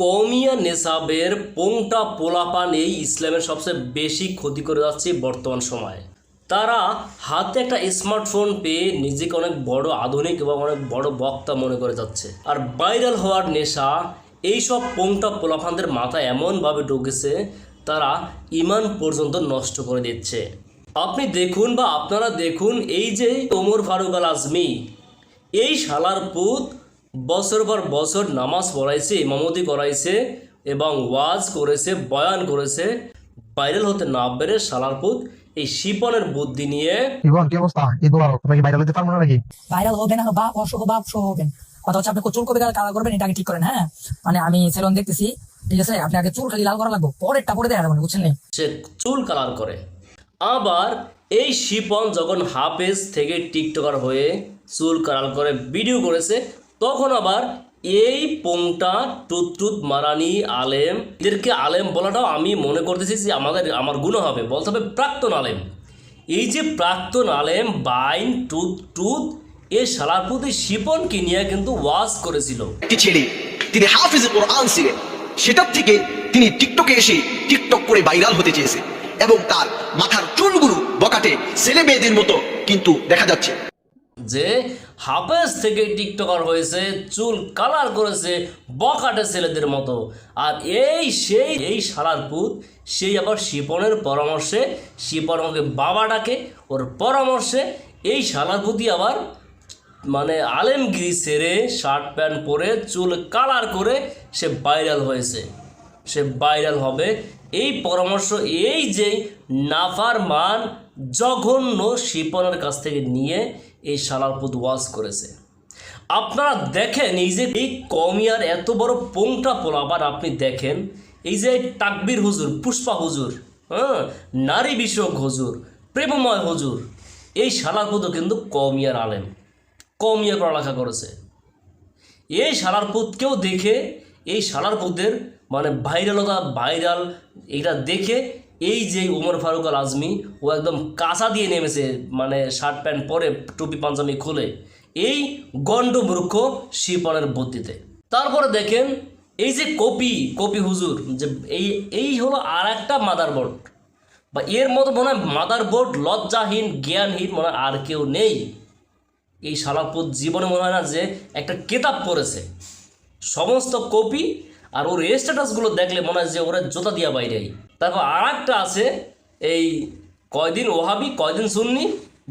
কওমিয়া নেসাবের পোংটা পোলাপান এই ইসলামের সবচেয়ে বেশি ক্ষতি করে যাচ্ছে বর্তমান সময়ে। তারা হাতে একটা স্মার্টফোন পেয়ে নিজেকে অনেক বড় আধুনিক এবং অনেক বড় বক্তা মনে করে যাচ্ছে। আর ভাইরাল হওয়ার নেশা এইসব পোংটা পোলাপানদের মাথায় এমনভাবে ঢুকেছে, তারা ঈমান পর্যন্ত নষ্ট করে দিচ্ছে। আপনি দেখুন বা আপনারা দেখুন, এই যে ওমর ফারুক আল আজমি, এই শালার পুত বছর পর বছর নামাজ পড়াইছে, ইমামতি করাইছে এবং ওয়াজ করেছে, বয়ান করেছে, ভাইরাল হতে না পেরে শালার পুত এই শিপনের বুদ্ধি নিয়ে কি অবস্থা? ঈদ মোবারক। তোমরা কি ভাইরাল হতে পারবো না নাকি? ভাইরাল হবে না, বাপ অসহ বাপ সহ হবেন। কথা হচ্ছে আপনি চুল কবে কালার করবেন এটা আগে ঠিক করেন। হ্যাঁ, মানে আমি সেলুন দেখতেছি, ঠিক আছে, আপনি আগে চুল খালি লাল করা লাগবে, পরেরটা পরে দেয়া যাবে না, বুঝছেন? সে চুল কালার করে। আবার এই শিপন যখন হাফেজ থেকে টিকটকার হয়ে চুল কালার করে ভিডিও করেছে, তখন আবার এই পোংটা টুত মারানি আলেম, এদেরকে আলেম বলাটাও আমি মনে করতেছি যে আমার গুনাহ হবে, বলতে হবে প্রাক্তন আলেম। এই যে প্রাক্তন আলেম বাইন টুত এই শালার প্রতি শিপনকে নিয়ে কিন্তু ওয়াজ করেছিল। একটি ছেলে, তিনি হাফিজ কোরআন ছিলেন, সেটার থেকে তিনি টিকটকে এসে টিকটক করে ভাইরাল হতে চেয়েছে এবং তার মাথার চুলগুলো বকাটে ছেলে মেয়েদের মতো কিন্তু দেখা যাচ্ছে। যে হাফেজ থেকে টিকটকার হয়েছে, চুল কালার করেছে বকাটে ছেলেদের মতো, আর এই শালার পুত সেই আবার শিপনের পরামর্শে, শিপন আমাকে বাবা ডাকে, ওর পরামর্শে এই শালার পুতি আবার মানে আলেমগিরি ছেড়ে শার্ট প্যান্ট পরে চুল কালার করে সে ভাইরাল হয়েছে, সে ভাইরাল হবে। এই পরামর্শ এই যে নাফারমান জঘন্য শিপনের কাছ থেকে নিয়ে এই শালার পুত ওয়াজ করেছে। আপনারা দেখেন এই যে এই কওমিয়ার এত বড় পোংটা পোলাপান, আপনি দেখেন এই যে তাকবীর হুজুর, পুষ্পা হুজুর, নারী বিষয়ক হুজুর, প্রেমময় হুজুর, এই শালার পুতও কিন্তু কওমিয়ার আলেম, কওমিয়া পড়ালেখা করেছে। এই শালার পুতকেও দেখে এই শালার পুতের মানে ভাইরাল এটা দেখে এই যে ওমর ফারুক আল আজমি, ও একদম কাঁচা দিয়ে নেমেছে, মানে শার্ট প্যান্ট পরে টুপি পাঞ্জাবি খুলে এই গণ্ডমূর্খ শিপনের বুদ্ধিতে। তারপরে দেখেন এই যে কপি হুজুর, যে এই হলো আর একটা মাদারবোর্ড, বা এর মতো মনে হয় মাদারবোর্ড লজ্জাহীন জ্ঞানহীন মনে হয় আর কেউ নেই। এই শালাপুত জীবনে মনে হয় না যে একটা কেতাব পড়েছে। সমস্ত কপি আর ওর স্ট্যাটাসগুলো দেখলে মনে হয় যে ওরা জোতা দিয়া বাইরেই। তারপর আর একটা আছে এই কয়দিন ওহাবি কয়দিন সুন্নি,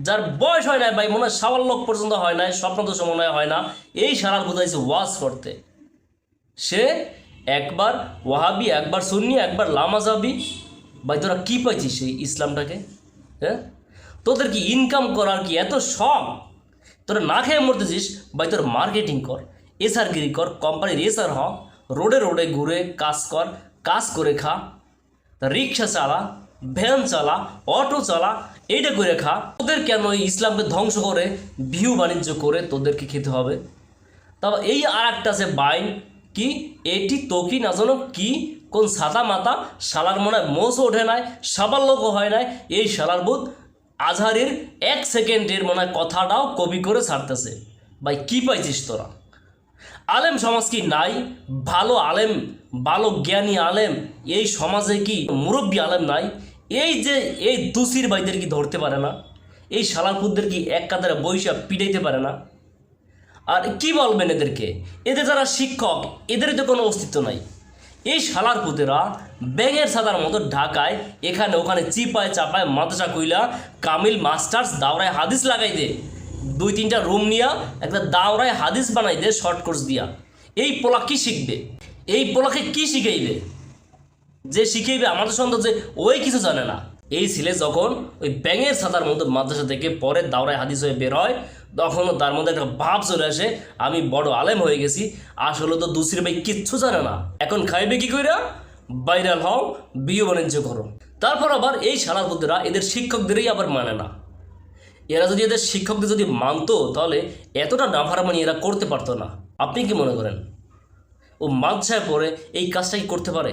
যার বয়স হয় না ভাই, মনে হয় ৭ লোক পর্যন্ত হয় না, স্বপ্নদোষ মনে হয় না, এই শালার বুঝাইছে ওয়াজ করতে। সে একবার ওয়াহাবি, একবার সুন্নি, একবার লামাজাবি। ভাই তোরা কী পাইছিস সেই ইসলামটাকে? হ্যাঁ, তোদের কি ইনকাম করার কি এত শখ? তোরা না খেয়ে মরতেছিস ভাই, তোর মার্কেটিং কর, এসআরগিরি কর, কোম্পানির এসআর হ, রোডে ঘুরে কাজ কর, কাজ করে খা, রিক্সা চালা, ভ্যান চালা, অটো চালা, এইটা করে খা। তোদের কেন এই ইসলামকে ধ্বংস করে ভিউ বাণিজ্য করে তোদেরকে খেতে হবে? তারপর এই আর একটা আছে বাইন, কি এটি তোকি না জানো কি কোন ছাতা মাতা, শালার মনে হয় মোষও ওঠে নাই, সাবাল লোকও হয় নাই, এই শালার বুধ আজহারের 1 সেকেন্ডের মনে হয় কথাটাও কপি করে ছাড়তেছে। ভাই কি পাইছিস তোরা? আলেম সমাজ কি নাই? ভালো আলেম, ভালো জ্ঞানী আলেম এই সমাজে কি মুরব্বী আলেম নাই? এই যে এই দুসির ভাইদের কি ধরতে পারে না? এই শালারপুতদের কি এক কাতারে বৈশা পিটাইতে পারে না? আর কি বলবেন এদেরকে? এদের যারা শিক্ষক, এদের তো কোনো অস্তিত্ব নাই। এই শালার পুতেরা ব্যাঙের ছাতার মতো ঢাকায় এখানে ওখানে চিপায় চাপায় মাদ্রাসা কইলা কামিল মাস্টার্স দাওরায় হাদিস লাগাই দে, 2-3টা রুম নিয়া একটা দাওরায় হাদিস বানাই দে শর্ট কোর্স দিয়া। এই পোলা কি শিখবে? এই পোলাকে কি শিখাইবে? যে শিখাইবে আমাদের সন্তান যে ওই কিছু জানে না। এই ছেলে যখন ওই ব্যাঙের ছাতার মতো মাদ্রাসা থেকে পরে দাওরায় হাদিস হয়ে বের হয়, তখনও তার মধ্যে একটা ভাব চলে আসে আমি বড় আলেম হয়ে গেছি। আসলে তো দুসির ভাই কিচ্ছু জানে না। এখন খাইবে কি কইরা? ভাইরাল হও, বিয়ে বাণিজ্য করো। তারপর আবার এই শালার বুদ্ধরা এদের শিক্ষকদেরই আবার মানে না। এরা যদি এদের শিক্ষকদের যদি মানতো, তাহলে এতটা নাফারমানি এরা করতে পারতো না। আপনি কি মনে করেন ও মাদ্রাসায় পড়ে এই কাজটা কি করতে পারে?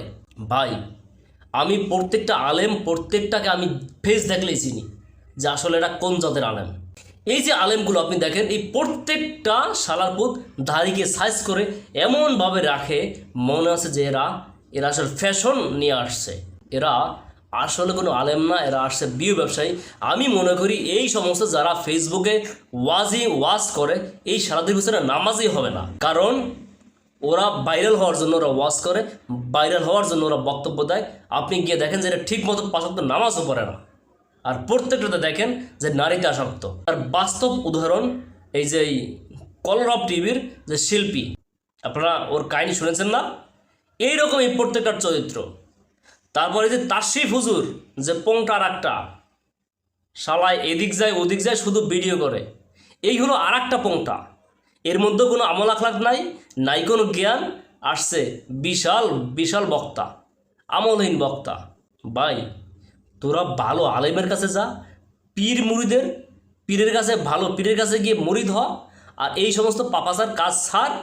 ভাই আমি প্রত্যেকটা আলেম, প্রত্যেকটাকে আমি ফেস দেখলেই চিনি যে আসলে এটা কোন জাতের আলেম। এই যে আলেমগুলো আপনি দেখেন, এই প্রত্যেকটা শালারপুত দাড়িকে সাইজ করে এমনভাবে রাখে মনে আছে যে এরা আসলে ফ্যাশন নিয়ে আসছে। এরা আসলে কোনো আলেম না, এরা আসছে বিয়ে ব্যবসায়ী। আমি মনে করি এই সমস্ত যারা ফেসবুকে ওয়াজ করে এই সারাদিন পিছনে নামাজই হবে না, কারণ ওরা ভাইরাল হওয়ার জন্য ওরা ওয়াজ করে, ভাইরাল হওয়ার জন্য ওরা বক্তব্য দেয়। আপনি গিয়ে দেখেন যে এটা ঠিক মতো 5 ওয়াক্ত নামাজও পড়ে না, আর প্রত্যেকটাতে দেখেন যে নারীতে আসক্ত। আর বাস্তব উদাহরণ এই যে কলরব টিভির যে শিল্পী, আপনারা ওর কাহিনী শুনেছেন না? এইরকম এই প্রত্যেকটার চরিত্র। তারপরে যে তাশরিফ হুজুর যে পোংটার একটা শালায় এদিক যায় ওদিক যায় শুধু ভিডিও করে, এই হলো আর একটা পোংটা। এর মধ্যে কোনো আমল আখলাক নাই কোনো জ্ঞান। আসছে বিশাল বিশাল বক্তা, আমলহীন বক্তা। ভাই তোরা ভালো আলেমের কাছে যা, পীরের কাছে ভালো পীরের কাছে গিয়ে মুরিদ হ, আর এই সমস্ত পাপাচার কাজ ছাড়,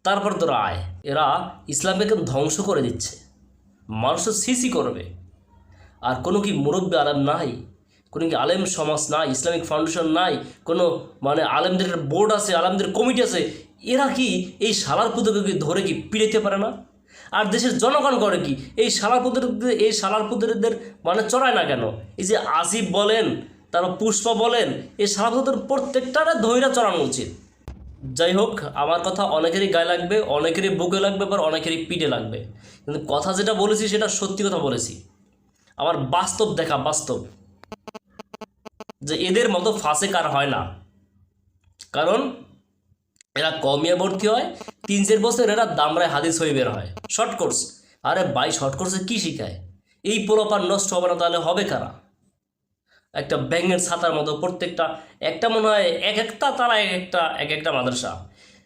তারপর তোরা আয়। এরা ইসলামকে ধ্বংস করে দিচ্ছে, মানুষের সিসি করবে। আর কোনো কি মুরব্বী আলেম নাই, কোনো কি আলেম সমাজ নাই, ইসলামিক ফাউন্ডেশন নাই, কোনো মানে আলেমদের বোর্ড আছে, আলেমদের কমিটি আছে, এরা কি এই শালার পুত্রকে ধরে কি পিড়াইতে পারে না? আর দেশের জনগণ করে কি এই শালার পুত্রদের মানে চড়ায় না কেন? এই যে আসিফ বলেন, তারপর পুষ্পা বলেন, এই শালার পুত্র প্রত্যেকটারে ধৈর্য চড়ানো উচিত। যাই হোক, আমার কথা অনেকেরই গায়ে লাগবে, অনেকেরই বুকে লাগবে, আবার অনেকেরই পিঠে লাগবে, কিন্তু কথা যেটা বলেছি সেটা সত্যি কথা বলেছি। আমার বাস্তব দেখা, বাস্তব যে এদের মতো ফাঁসে কার হয় না, কারণ এরা কমিয়ে ভর্তি হয় 3-4 বছর, এরা দামরায় হাদিস হয়ে বের হয় শর্ট কোর্স। আরে ভাই শর্ট কোর্সে কী শিখায়? এই পোলাপান নষ্ট হবে না তাহলে হবে কারা? একটা ব্যাঙের ছাতার মতো প্রত্যেকটা, একটা মনে হয় এক একটা মাদ্রাসা।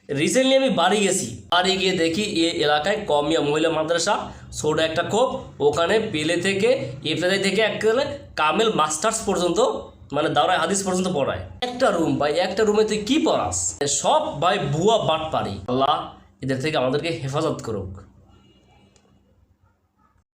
রিসেন্টলি আমি বাড়ি গিয়ে দেখি এই এলাকায় কমিয়া মহিলা মাদ্রাসা, ছোট একটা কোপ, ওখানে পেলে থেকে এফএসআই থেকে একেবারে কামেল মাস্টার্স পর্যন্ত মানে দাওরায় হাদিস পর্যন্ত পড়ায়। একটা রুম ভাই, একটা রুমে তুই কি পড়াস? সব ভাই ভুয়া বাটপারি। আল্লাহ এদের থেকে আমাদেরকে হেফাজত করুক।